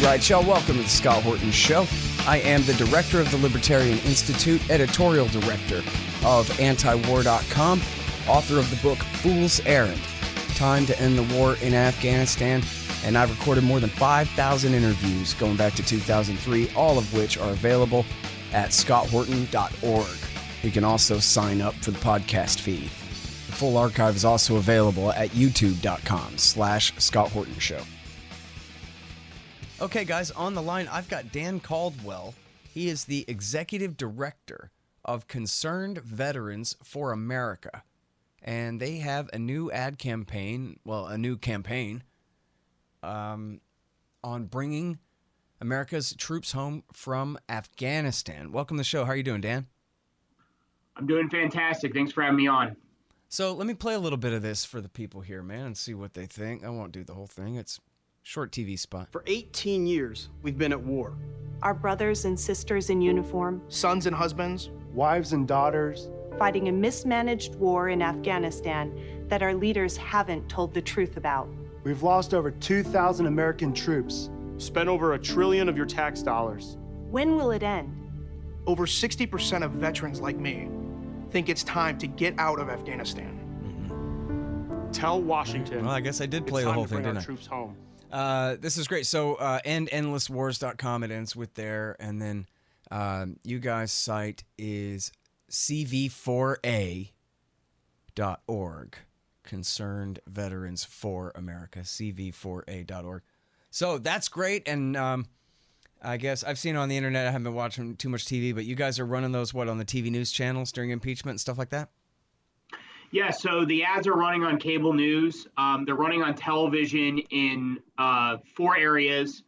right, y'all. Welcome to the Scott Horton Show. I am the director of the Libertarian Institute, editorial director of Antiwar.com, author of the book Fool's Errand, Time to End the War in Afghanistan, and I've recorded more than 5,000 interviews going back to 2003, all of which are available at scotthorton.org. You can also sign up for the podcast feed. The full archive is also available at youtube.com/Scott Horton Show. Okay, guys, on the line, I've got Dan Caldwell. He is the executive director of Concerned Veterans for America. And they have a new ad campaign, on bringing America's troops home from Afghanistan. Welcome to the show. How are you doing, Dan? I'm doing fantastic. Thanks for having me on. So let me play a little bit of this for the people here, man, and see what they think. I won't do the whole thing. It's short TV spot. For 18 years, we've been at war. Our brothers and sisters in uniform, Sons and husbands, wives and daughters, fighting a mismanaged war in Afghanistan that our leaders haven't told the truth about. we've lost over 2,000 American troops. Spent over $1 trillion of your tax dollars. When will it end? over 60% of veterans like me think it's time to get out of Afghanistan. Tell Washington. Well, I guess I did play it's the time whole to thing, bring our didn't I? troops home. This is great. So, endlesswars.com, it ends with there. And then you guys' site is cv4a.org. Concerned Veterans for America, cv4a.org. So that's great. And I guess I've seen it on the internet. I haven't been watching too much TV, but you guys are running those, on the TV news channels during impeachment and stuff like that? Yeah, so the ads are running on cable news. They're running on television in 4 areas,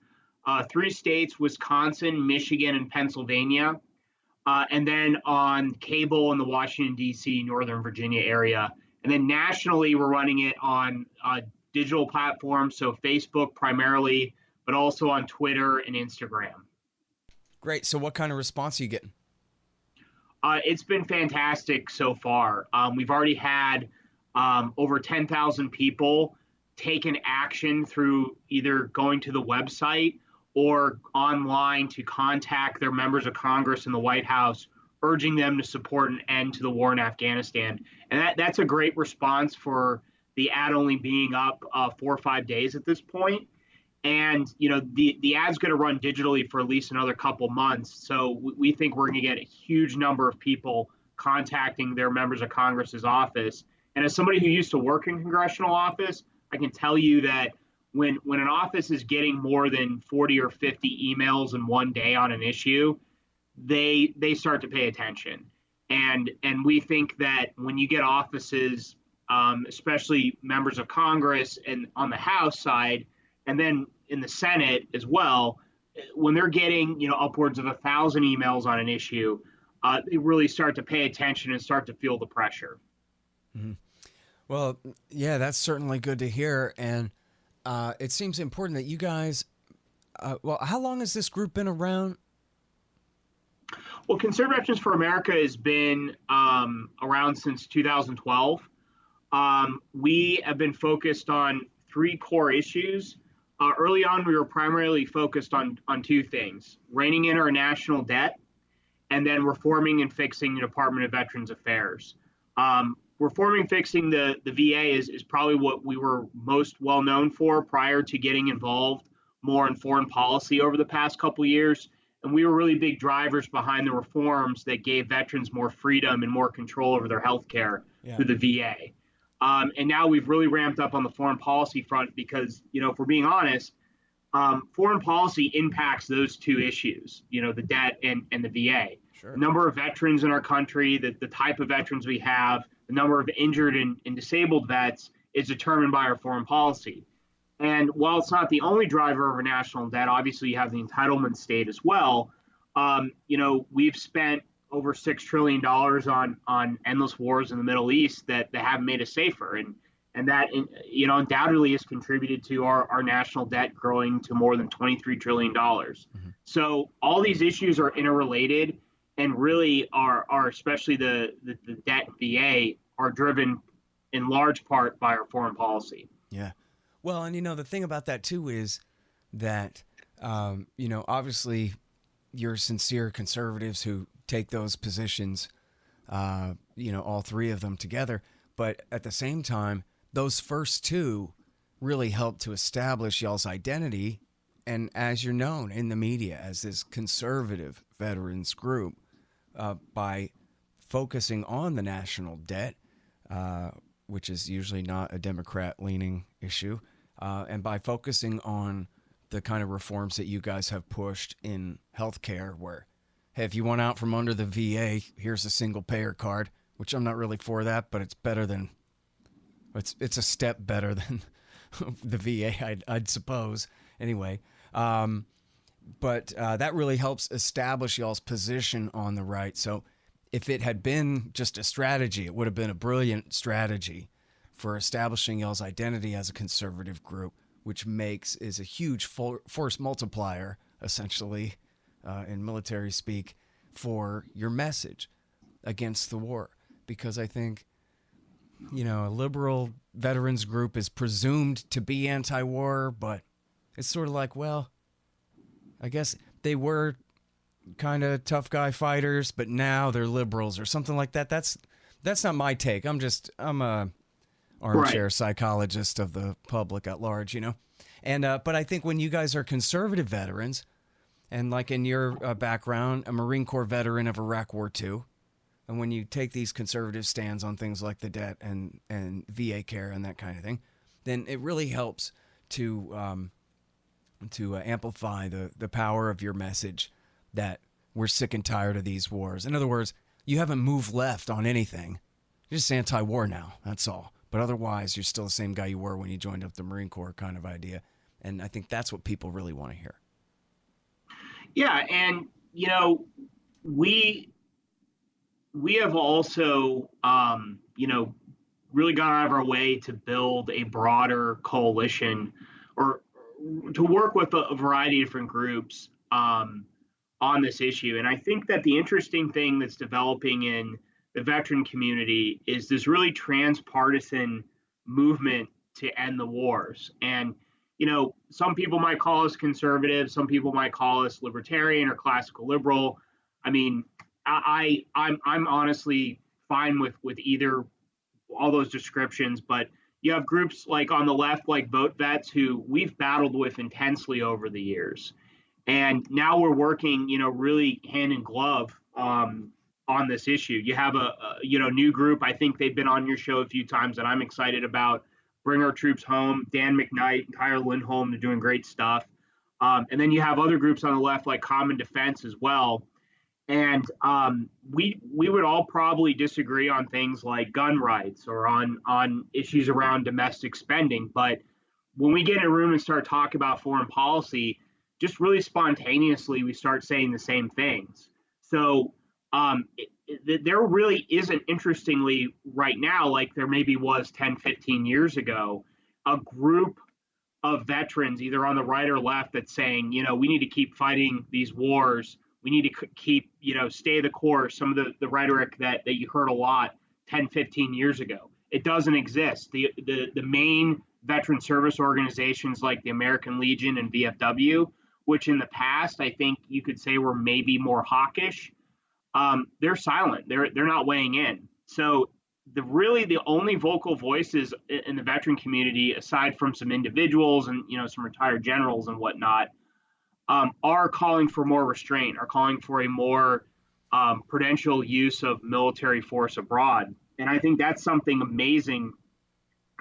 3 states, Wisconsin, Michigan, and Pennsylvania. And then on cable in the Washington, D.C., Northern Virginia area. And then nationally, we're running it on digital platforms, so Facebook primarily, but also on Twitter and Instagram. Great. So what kind of response are you getting? It's been fantastic so far. We've already had over 10,000 people take an action through either going to the website or online to contact their members of Congress and the White House, urging them to support an end to the war in Afghanistan. And that's a great response for the ad only being up 4 or 5 days at this point. And, the ad's going to run digitally for at least another couple months. So we think we're going to get a huge number of people contacting their members of Congress's office. And as somebody who used to work in congressional office, I can tell you that when an office is getting more than 40 or 50 emails in one day on an issue, they start to pay attention. And we think that when you get offices, especially members of Congress and on the House side, and then in the Senate as well, when they're getting upwards of 1,000 emails on an issue, they really start to pay attention and start to feel the pressure. Mm-hmm. Well, yeah, that's certainly good to hear. And it seems important that you guys, how long has this group been around? Well, Concerned Veterans for America has been around since 2012. We have been focused on 3 core issues. Early on, we were primarily focused on 2 things: reining in our national debt, and then reforming and fixing the Department of Veterans Affairs. Reforming and fixing the VA is probably what we were most well known for prior to getting involved more in foreign policy over the past couple years. And we were really big drivers behind the reforms that gave veterans more freedom and more control over their health care through the VA. And now we've really ramped up on the foreign policy front because, if we're being honest, foreign policy impacts those 2 issues, the debt and the VA. Sure. The number of veterans in our country, the type of veterans we have, the number of injured and disabled vets is determined by our foreign policy. And while it's not the only driver of our national debt, obviously you have the entitlement state as well. We've spent over $6 trillion on endless wars in the Middle East that haven't made us safer. And that, undoubtedly has contributed to our national debt growing to more than $23 trillion. Mm-hmm. So all these issues are interrelated and really are especially the debt VA are driven in large part by our foreign policy. Yeah. Well, and the thing about that too is that Obviously you're sincere conservatives who take those positions, all three of them together. But at the same time, those first two really help to establish y'all's identity. And as you're known in the media as this conservative veterans group, by focusing on the national debt, which is usually not a Democrat-leaning issue, and by focusing on the kind of reforms that you guys have pushed in healthcare, where, hey, if you want out from under the VA, here's a single-payer card, which I'm not really for that, but it's better than, it's a step better than the VA, I'd suppose. Anyway, but that really helps establish y'all's position on the right. So if it had been just a strategy, it would have been a brilliant strategy for establishing y'all's identity as a conservative group, which is a huge force multiplier, essentially, in military speak, for your message against the war. Because I think, a liberal veterans group is presumed to be anti-war, but it's sort of like, well, I guess they were kind of tough guy fighters, but now they're liberals or something like that. That's not my take. I'm a armchair psychologist of the public at large, And but I think when you guys are conservative veterans, and like in your background, a Marine Corps veteran of Iraq War II, and when you take these conservative stands on things like the debt and VA care and that kind of thing, then it really helps to amplify the power of your message that we're sick and tired of these wars. In other words, you haven't moved left on anything. You're just anti-war now, that's all. But otherwise, you're still the same guy you were when you joined up the Marine Corps kind of idea. And I think that's what people really want to hear. Yeah, and, we have also, really gone out of our way to build a broader coalition or to work with a variety of different groups on this issue. And I think that the interesting thing that's developing in the veteran community is this really transpartisan movement to end the wars. And, some people might call us conservative, some people might call us libertarian or classical liberal. I mean, I'm honestly fine with either, all those descriptions, but you have groups like on the left, like Vote Vets, who we've battled with intensely over the years. And now we're working, really hand in glove on this issue. You have a new group. I think they've been on your show a few times that I'm excited about. Bring Our Troops Home, Dan McKnight, Tyler Lindholm, they're doing great stuff. And then you have other groups on the left like Common Defense as well. And we would all probably disagree on things like gun rights or on issues around domestic spending. But when we get in a room and start talking about foreign policy, just really spontaneously, we start saying the same things. So there really isn't, interestingly, right now, like there maybe was 10, 15 years ago, a group of veterans, either on the right or left, that's saying, we need to keep fighting these wars. We need to keep, stay the course. Some of the rhetoric that you heard a lot 10, 15 years ago. It doesn't exist. The main veteran service organizations like the American Legion and VFW, which in the past I think you could say were maybe more hawkish, they're silent. They're not weighing in. So the only vocal voices in the veteran community, aside from some individuals and some retired generals and whatnot, are calling for more restraint, are calling for a more prudential use of military force abroad. And I think that's something amazing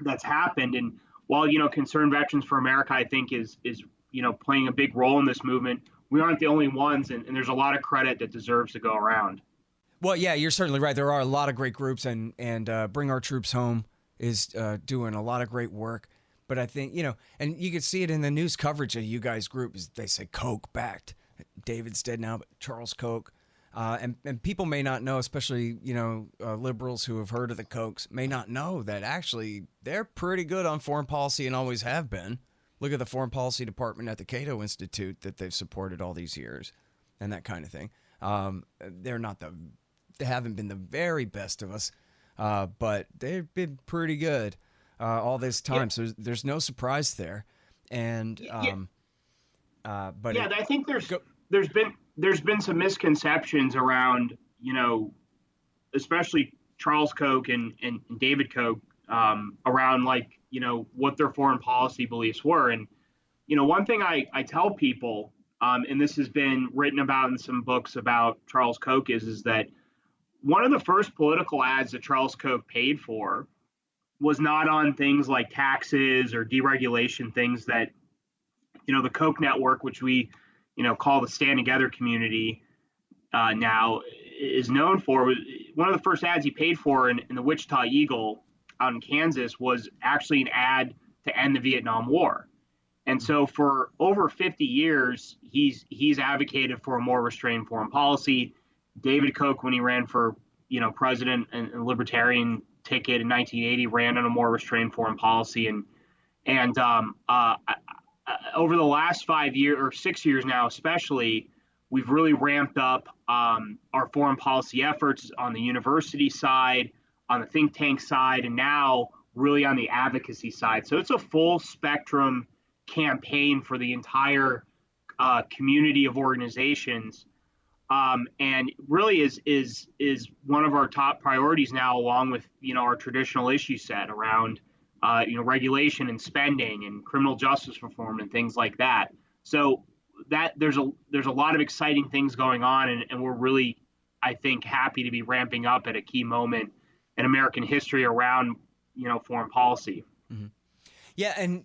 that's happened. And while, Concerned Veterans for America, I think is playing a big role in this movement, we aren't the only ones. And there's a lot of credit that deserves to go around. Well, yeah, you're certainly right. There are a lot of great groups, and Bring Our Troops Home is doing a lot of great work. But I think, and you can see it in the news coverage of you guys' group. They say Koch backed. David's dead now, but Charles Koch. And people may not know, especially, liberals who have heard of the Kochs, may not know that actually they're pretty good on foreign policy and always have been. Look at the foreign policy department at the Cato Institute that they've supported all these years and that kind of thing. They haven't been the very best of us, but they've been pretty good all this time. Yeah. So there's no surprise there. And But yeah, I think there's been some misconceptions around, especially Charles Koch and David Koch, around what their foreign policy beliefs were. And one thing I tell people, and this has been written about in some books about Charles Koch, is that one of the first political ads that Charles Koch paid for was not on things like taxes or deregulation, things that the Koch network, which we call the Stand Together community now, is known for. One of the first ads he paid for in the Wichita Eagle out in Kansas was actually an ad to end the Vietnam War. And so for over 50 years, he's advocated for a more restrained foreign policy. David Koch, when he ran for president and libertarian ticket in 1980, ran on a more restrained foreign policy. And over the last 5 years or 6 years now, especially, we've really ramped up our foreign policy efforts on the university side, on the think tank side, and now really on the advocacy side. So it's a full spectrum campaign for the entire community of organizations, and really is one of our top priorities now, along with our traditional issue set around regulation and spending and criminal justice reform and things like that. So that there's a lot of exciting things going on, and we're really, I think, happy to be ramping up at a key moment in American history around foreign policy. Mm-hmm. Yeah, and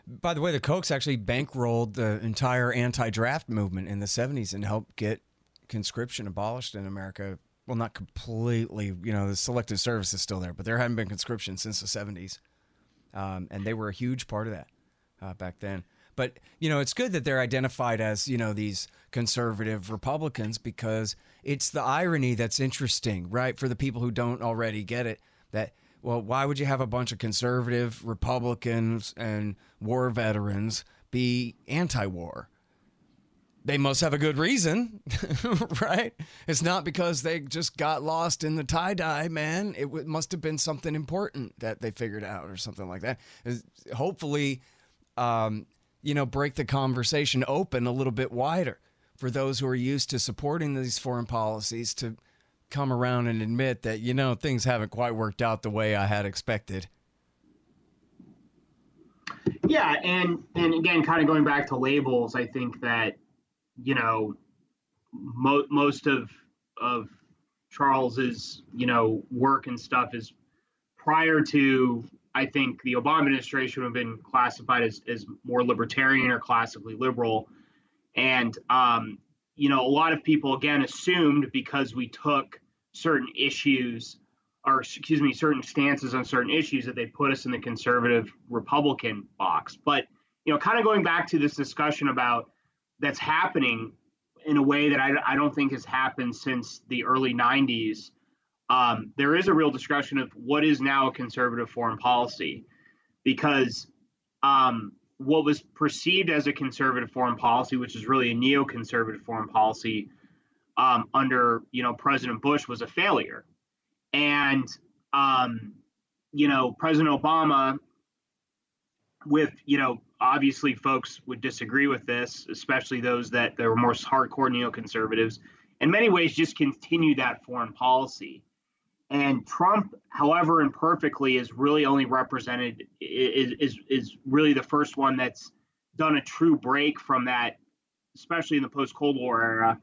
by the way, the Kochs actually bankrolled the entire anti-draft movement in the 70s and helped get conscription abolished in America. Well, not completely. The selective service is still there, but there hadn't been conscription since the 70s, and they were a huge part of that back then. But it's good that they're identified as these conservative Republicans, because it's the irony that's interesting, right? For the people who don't already get it, that. Well, why would you have a bunch of conservative Republicans and war veterans be anti-war? They must have a good reason, right? It's not because they just got lost in the tie-dye, man. It must have been something important that they figured out or something like that. Hopefully, break the conversation open a little bit wider for those who are used to supporting these foreign policies to come around and admit that, things haven't quite worked out the way I had expected. Yeah, and again, kind of going back to labels, I think that, most of Charles's, work and stuff is prior to, I think, the Obama administration would have been classified as more libertarian or classically liberal. And, a lot of people, again, assumed because we took certain issues, or certain stances on certain issues, that they put us in the conservative Republican box. But, kind of going back to this discussion about that's happening in a way that I don't think has happened since the early 90s, there is a real discussion of what is now a conservative foreign policy, because what was perceived as a conservative foreign policy, which is really a neoconservative foreign policy, under President Bush, was a failure. And President Obama, with obviously folks would disagree with this, especially those that were more hardcore neoconservatives, in many ways just continue that foreign policy. And Trump, however imperfectly, is really only represented, is really the first one that's done a true break from that, especially in the post-Cold War era.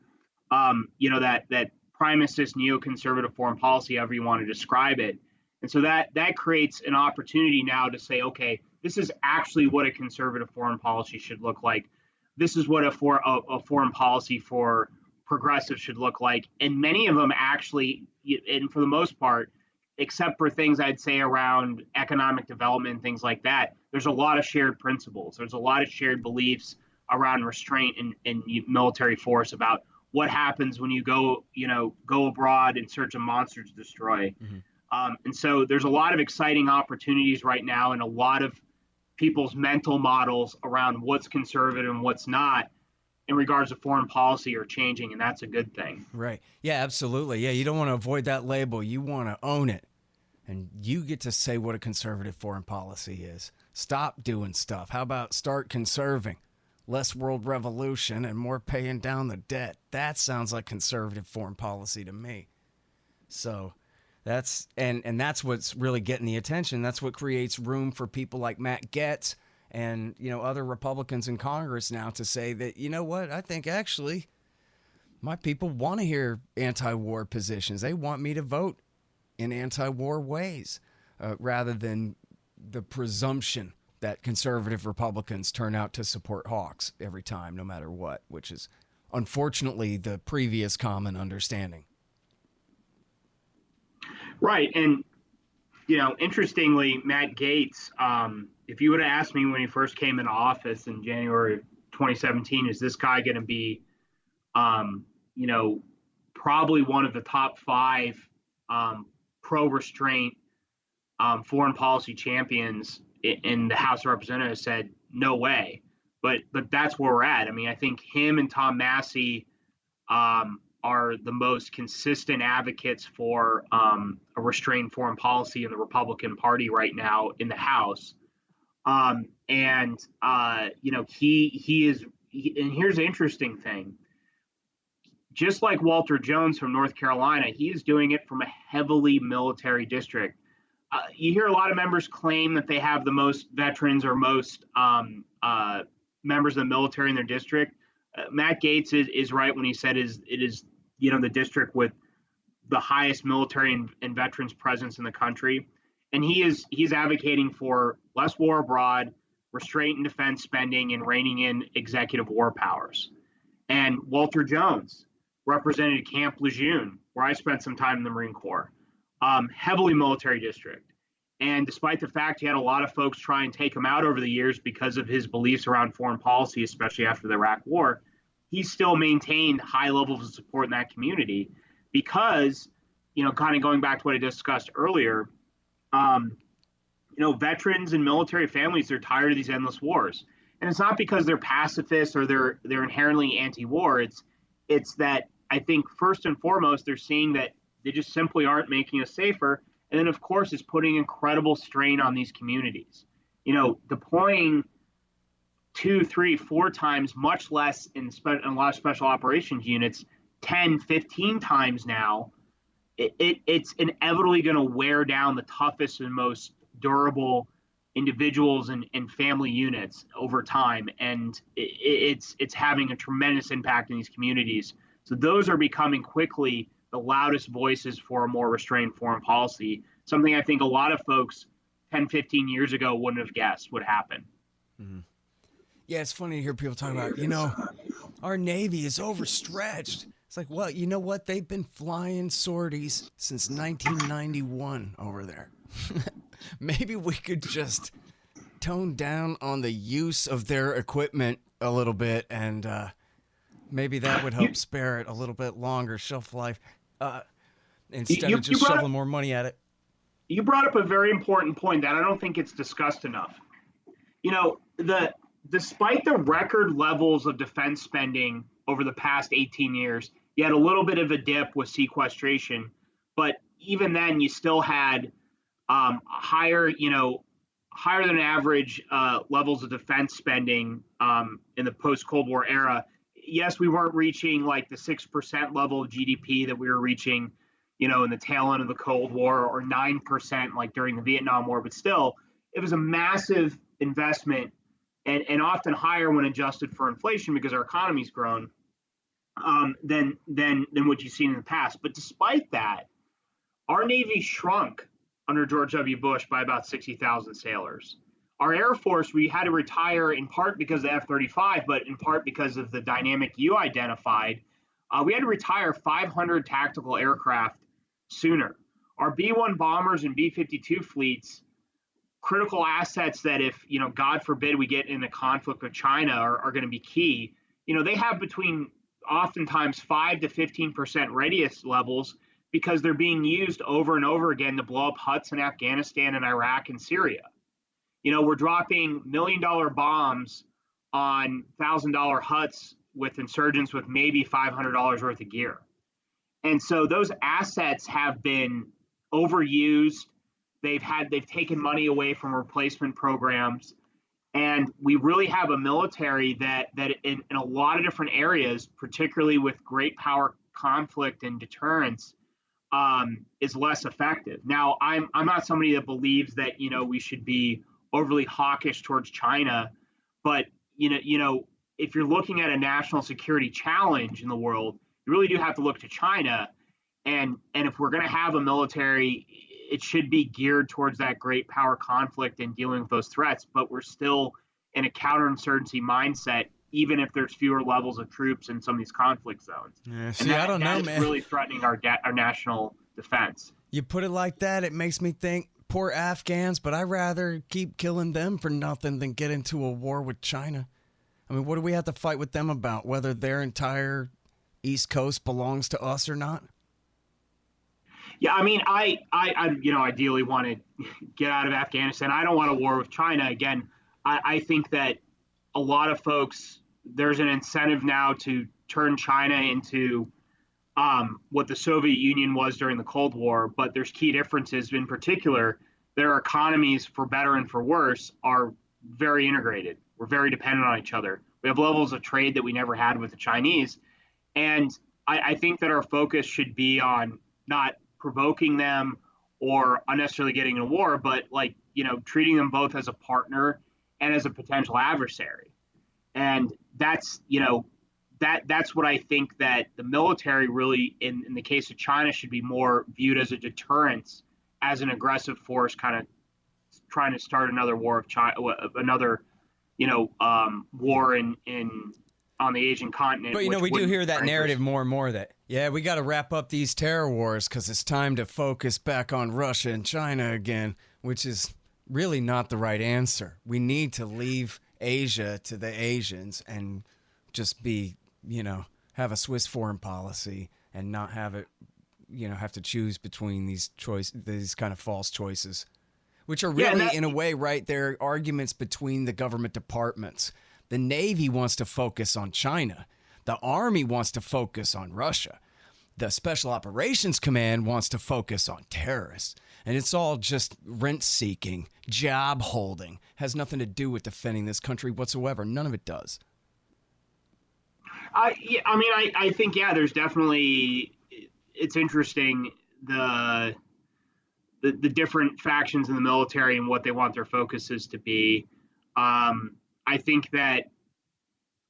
That primacist neoconservative foreign policy, however you want to describe it. And so that creates an opportunity now to say, okay, this is actually what a conservative foreign policy should look like. This is what a foreign policy for progressives should look like. And many of them actually, and for the most part, except for things I'd say around economic development and things like that, there's a lot of shared principles. There's a lot of shared beliefs around restraint and military force, about what happens when you go abroad in search of monsters to destroy. Mm-hmm. And so there's a lot of exciting opportunities right now, and a lot of people's mental models around what's conservative and what's not in regards to foreign policy are changing, and that's a good thing. Right. Yeah, absolutely. Yeah, you don't want to avoid that label. You want to own it. And you get to say what a conservative foreign policy is. Stop doing stuff. How about start conserving? less world revolution and more paying down the debt. That sounds like conservative foreign policy to me. So that's that's what's really getting the attention. That's what creates room for people like Matt Gaetz and, other Republicans in Congress now to say that, you know what, I think actually my people want to hear anti-war positions. They want me to vote in anti-war ways rather than the presumption that conservative Republicans turn out to support hawks every time, no matter what, which is unfortunately the previous common understanding. Right. And, interestingly, Matt Gaetz, if you would have asked me when he first came into office in January of 2017, is this guy going to be, probably one of the top 5 pro-restraint foreign policy champions in the House of Representatives, said, no way. But that's where we're at. I mean, I think him and Tom Massey are the most consistent advocates for a restrained foreign policy in the Republican Party right now in the House. And here's the interesting thing. Just like Walter Jones from North Carolina, he is doing it from a heavily military district. You hear a lot of members claim that they have the most veterans or most members of the military in their district. Matt Gaetz is right when he said it is the district with the highest military and veterans presence in the country, and he's advocating for less war abroad, restraint in defense spending, and reining in executive war powers. And Walter Jones represented Camp Lejeune, where I spent some time in the Marine Corps, heavily military district. And despite the fact he had a lot of folks try and take him out over the years because of his beliefs around foreign policy, especially after the Iraq War, he still maintained high levels of support in that community because, kind of going back to what I discussed earlier, veterans and military families, they're tired of these endless wars. And it's not because they're pacifists or they're inherently anti-war. It's that I think first and foremost, they're seeing that they just simply aren't making us safer. And then, of course, it's putting incredible strain on these communities. Deploying 2, 3, 4 times, much less in a lot of special operations units, 10, 15 times now, it's inevitably going to wear down the toughest and most durable individuals and family units over time. And it's having a tremendous impact in these communities. So those are becoming quickly the loudest voices for a more restrained foreign policy, something I think a lot of folks 10, 15 years ago wouldn't have guessed would happen. Mm-hmm. Yeah, it's funny to hear people talk about, our Navy is overstretched. It's like, well, you know what? They've been flying sorties since 1991 over there. Maybe we could just tone down on the use of their equipment a little bit, and maybe that would help spare it a little bit longer shelf life instead of just shoveling more money at it. You brought up a very important point that I don't think it's discussed enough. Despite the record levels of defense spending over the past 18 years, you had a little bit of a dip with sequestration, but even then you still had higher than average levels of defense spending in the post-Cold War era. Yes, we weren't reaching like the 6% level of GDP that we were reaching, in the tail end of the Cold War, or 9% like during the Vietnam War, but still, it was a massive investment and often higher when adjusted for inflation because our economy's grown than what you've seen in the past. But despite that, our Navy shrunk under George W. Bush by about 60,000 sailors. Our Air Force, we had to retire in part because of the F-35, but in part because of the dynamic you identified. We had to retire 500 tactical aircraft sooner. Our B-1 bombers and B-52 fleets, critical assets that if, God forbid we get in a conflict with China are going to be key. They have between oftentimes 5 to 15% readiness levels because they're being used over and over again to blow up huts in Afghanistan and Iraq and Syria. We're dropping $1 million bombs on $1,000 huts with insurgents with maybe $500 worth of gear. And so those assets have been overused. They've taken money away from replacement programs. And we really have a military that in a lot of different areas, particularly with great power conflict and deterrence, is less effective. Now, I'm not somebody that believes that we should be overly hawkish towards China, but if you're looking at a national security challenge in the world, you really do have to look to China. And if we're going to have a military, it should be geared towards that great power conflict and dealing with those threats. But we're still in a counterinsurgency mindset, even if there's fewer levels of troops in some of these conflict zones. Yeah, see, I don't know, man. That's really threatening our national defense. You put it like that, it makes me think, poor Afghans, but I'd rather keep killing them for nothing than get into a war with China. I mean, what do we have to fight with them about, whether their entire East Coast belongs to us or not? Yeah, I mean, I ideally want to get out of Afghanistan. I don't want a war with China. Again, I think that a lot of folks, there's an incentive now to turn China into what the Soviet Union was during the Cold War, but there's key differences. In particular, their economies, for better and for worse, are very integrated. We're very dependent on each other. We have levels of trade that we never had with the Chinese. And I think that our focus should be on not provoking them or unnecessarily getting in a war, but treating them both as a partner and as a potential adversary. And that's what I think that the military really, in the case of China, should be more viewed as a deterrence, as an aggressive force, kind of trying to start another war of China, another war on the Asian continent. But we do hear that narrative more and more that, we got to wrap up these terror wars because it's time to focus back on Russia and China again, which is really not the right answer. We need to leave Asia to the Asians and just be, have a Swiss foreign policy and not have it, have to choose between these kind of false choices, which are really, in a way, right, they're arguments between the government departments. The Navy wants to focus on China. The Army wants to focus on Russia. The Special Operations Command wants to focus on terrorists. And it's all just rent-seeking, job-holding. Has nothing to do with defending this country whatsoever. None of it does. I think, there's definitely, it's interesting, the different factions in the military and what they want their focuses to be. I think that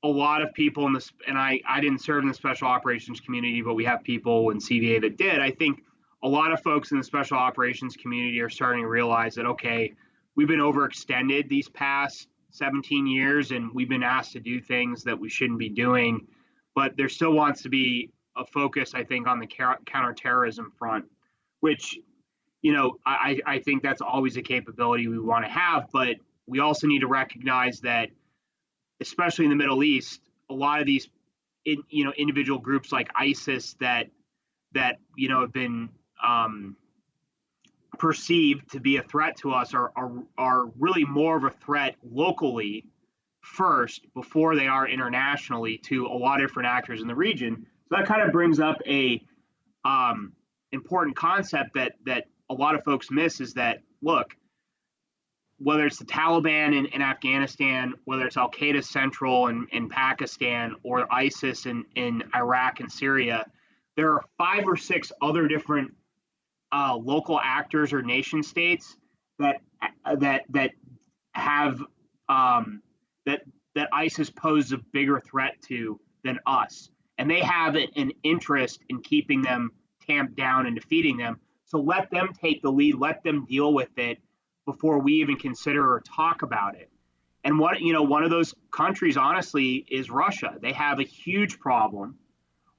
a lot of people in this, and I didn't serve in the special operations community, but we have people in CVA that did. I think a lot of folks in the special operations community are starting to realize that, okay, we've been overextended these past 17 years and we've been asked to do things that we shouldn't be doing, but there still wants to be a focus, I think, on the counterterrorism front, which, I think that's always a capability we want to have, but we also need to recognize that, especially in the Middle East, a lot of these, individual groups like ISIS that have been perceived to be a threat to us are really more of a threat locally first before they are internationally to a lot of different actors in the region. So that kind of brings up a important concept that a lot of folks miss, is that, look, whether it's the Taliban in Afghanistan, whether it's Al-Qaeda Central in Pakistan, or ISIS in Iraq and Syria, there are 5 or 6 other different local actors or nation states that have that ISIS poses a bigger threat to than us, and they have an interest in keeping them tamped down and defeating them. So let them take the lead, let them deal with it before we even consider or talk about it. And one of those countries, honestly, is Russia. They have a huge problem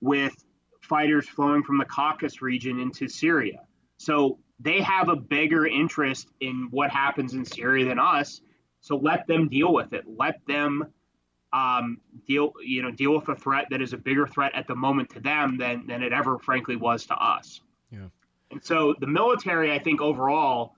with fighters flowing from the Caucasus region into Syria. So they have a bigger interest in what happens in Syria than us. So let them deal with it. Let them deal with a threat that is a bigger threat at the moment to them than it ever, frankly, was to us. Yeah. And so the military, I think, overall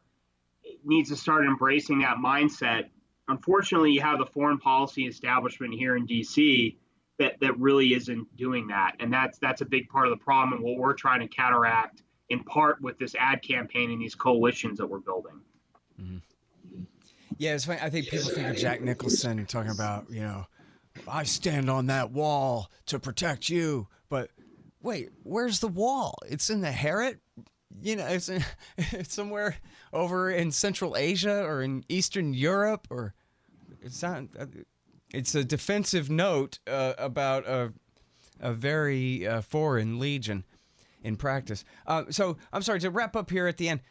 needs to start embracing that mindset. Unfortunately, you have the foreign policy establishment here in D.C. that really isn't doing that, and that's a big part of the problem, and what we're trying to counteract in part with this ad campaign and these coalitions that we're building. Mm-hmm. Yeah, it's funny. I think people think of Jack Nicholson talking about, I stand on that wall to protect you. But wait, where's the wall? It's in the Harrit? It's somewhere over in Central Asia or in Eastern Europe, or it's not. It's a defensive note about a very foreign legion in practice. So I'm sorry to wrap up here at the end.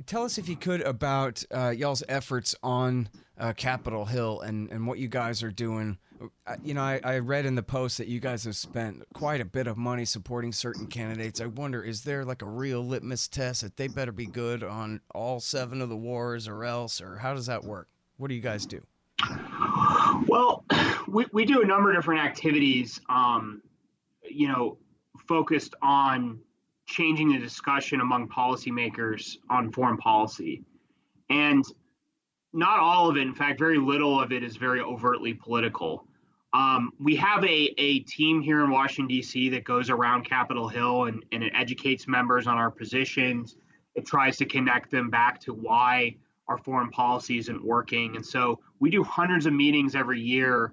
Tell us, if you could, about y'all's efforts on Capitol Hill and what you guys are doing. I read in the post that you guys have spent quite a bit of money supporting certain candidates. I wonder, is there like a real litmus test that they better be good on all 7 of the wars or else, or how does that work? What do you guys do? Well, we do a number of different activities, focused on changing the discussion among policymakers on foreign policy. And not all of it, in fact, very little of it is very overtly political. We have a team here in Washington, D.C. that goes around Capitol Hill and it educates members on our positions. It tries to connect them back to why our foreign policy isn't working. And so we do hundreds of meetings every year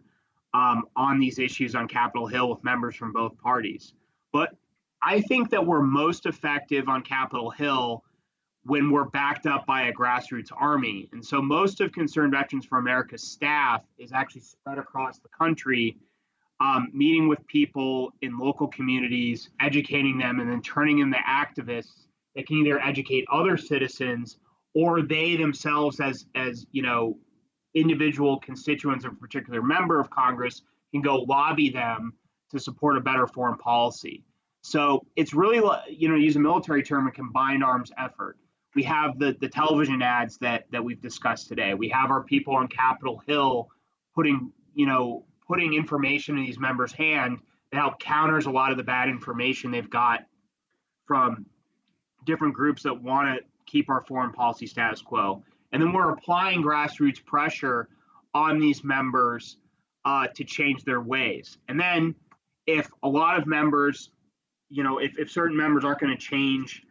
on these issues on Capitol Hill with members from both parties. But I think that we're most effective on Capitol Hill when we're backed up by a grassroots army. And so most of Concerned Veterans for America's staff is actually spread across the country, meeting with people in local communities, educating them, and then turning into activists that can either educate other citizens or they themselves as individual constituents of a particular member of Congress can go lobby them to support a better foreign policy. So it's really, to use a military term, a combined arms effort. We have the television ads that we've discussed today. We have our people on Capitol Hill putting information in these members' hand that help counters a lot of the bad information they've got from different groups that want to keep our foreign policy status quo. And then we're applying grassroots pressure on these members to change their ways. And then if a lot of members, if certain members aren't going to change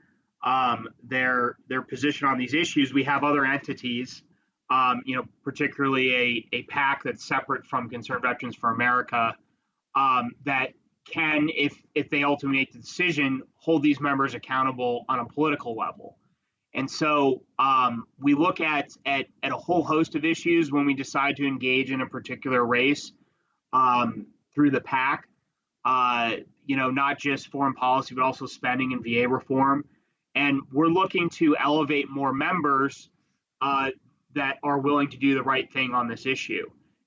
their position on these issues, we have other entities, particularly a PAC that's separate from Concerned Veterans for America, that can, if they ultimately make the decision, hold these members accountable on a political level. And so we look at a whole host of issues when we decide to engage in a particular race through the PAC, not just foreign policy, but also spending and VA reform. And we're looking to elevate more members that are willing to do the right thing on this issue.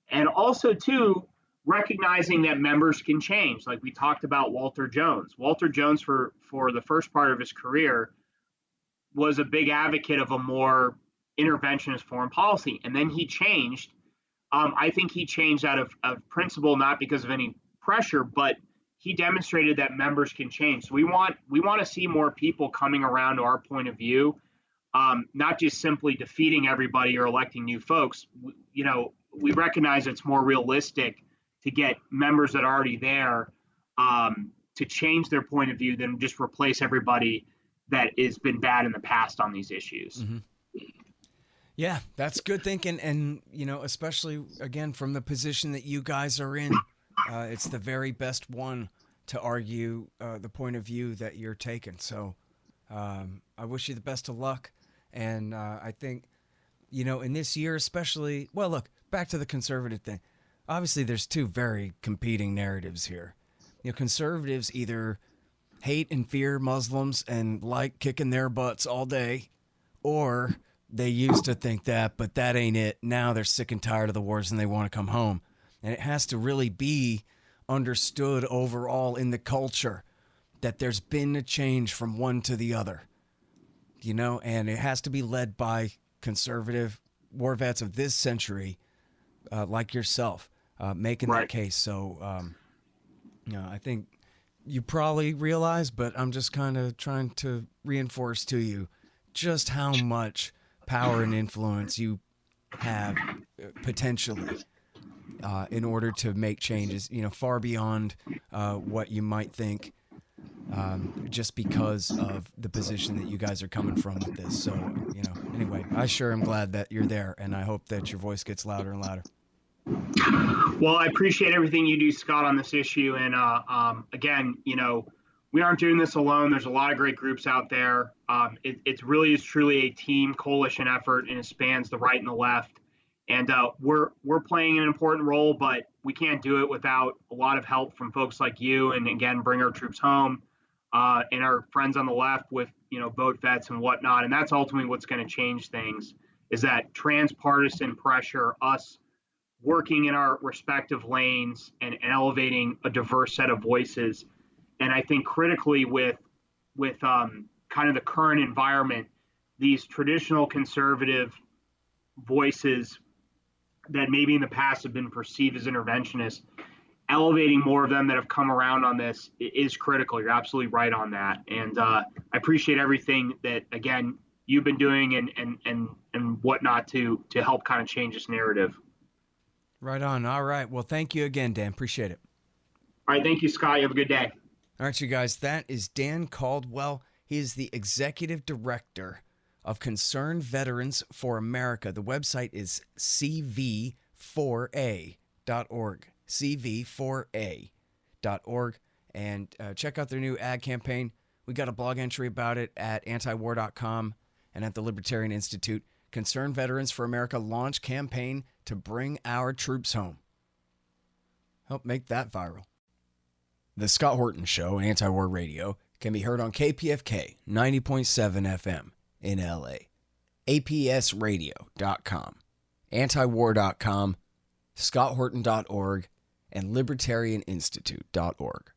And also, too, recognizing that members can change. Like we talked about Walter Jones. Walter Jones, for the first part of his career, was a big advocate of a more interventionist foreign policy. And then he changed. I think he changed out of principle, not because of any pressure, but he demonstrated that members can change. So we want to see more people coming around to our point of view, not just simply defeating everybody or electing new folks. We recognize it's more realistic to get members that are already there to change their point of view than just replace everybody that has been bad in the past on these issues. Mm-hmm. Yeah, that's good thinking. And, especially, again, from the position that you guys are in, it's the very best one to argue the point of view that you're taking. So I wish you the best of luck. And I think, in this year especially, well, look, back to the conservative thing. Obviously, there's 2 very competing narratives here. Conservatives either hate and fear Muslims and like kicking their butts all day, or they used to think that, but that ain't it. Now they're sick and tired of the wars and they want to come home. And it has to really be understood overall in the culture that there's been a change from one to the other, and it has to be led by conservative war vets of this century, like yourself, making that case. So, I think you probably realize, but I'm just kind of trying to reinforce to you just how much power and influence you have potentially in order to make changes, far beyond what you might think just because of the position that you guys are coming from with this. So, anyway, I sure am glad that you're there, and I hope that your voice gets louder and louder. Well, I appreciate everything you do, Scott, on this issue. And again, we aren't doing this alone. There's a lot of great groups out there. It really is truly a team coalition effort, and it spans the right and the left. And we're playing an important role, but we can't do it without a lot of help from folks like you. And again, Bring Our Troops Home, and our friends on the left with Vote Vets and whatnot. And that's ultimately what's going to change things, is that transpartisan pressure, us working in our respective lanes and elevating a diverse set of voices. And I think critically with kind of the current environment, these traditional conservative voices that maybe in the past have been perceived as interventionists, elevating more of them that have come around on this is critical. You're absolutely right on that. And I appreciate everything that, again, you've been doing and whatnot to help kind of change this narrative. Right on. All right. Well, thank you again, Dan. Appreciate it. All right. Thank you, Scott. You have a good day. All right, you guys. That is Dan Caldwell. He is the executive director of Concerned Veterans for America. The website is cv4a.org. cv4a.org. And check out their new ad campaign. We got a blog entry about it at antiwar.com and at the Libertarian Institute. Concerned Veterans for America launch campaign to bring our troops home. Help make that viral. The Scott Horton Show, Antiwar Radio, can be heard on KPFK 90.7 FM in LA, APSradio.com, Antiwar.com, ScottHorton.org, and LibertarianInstitute.org.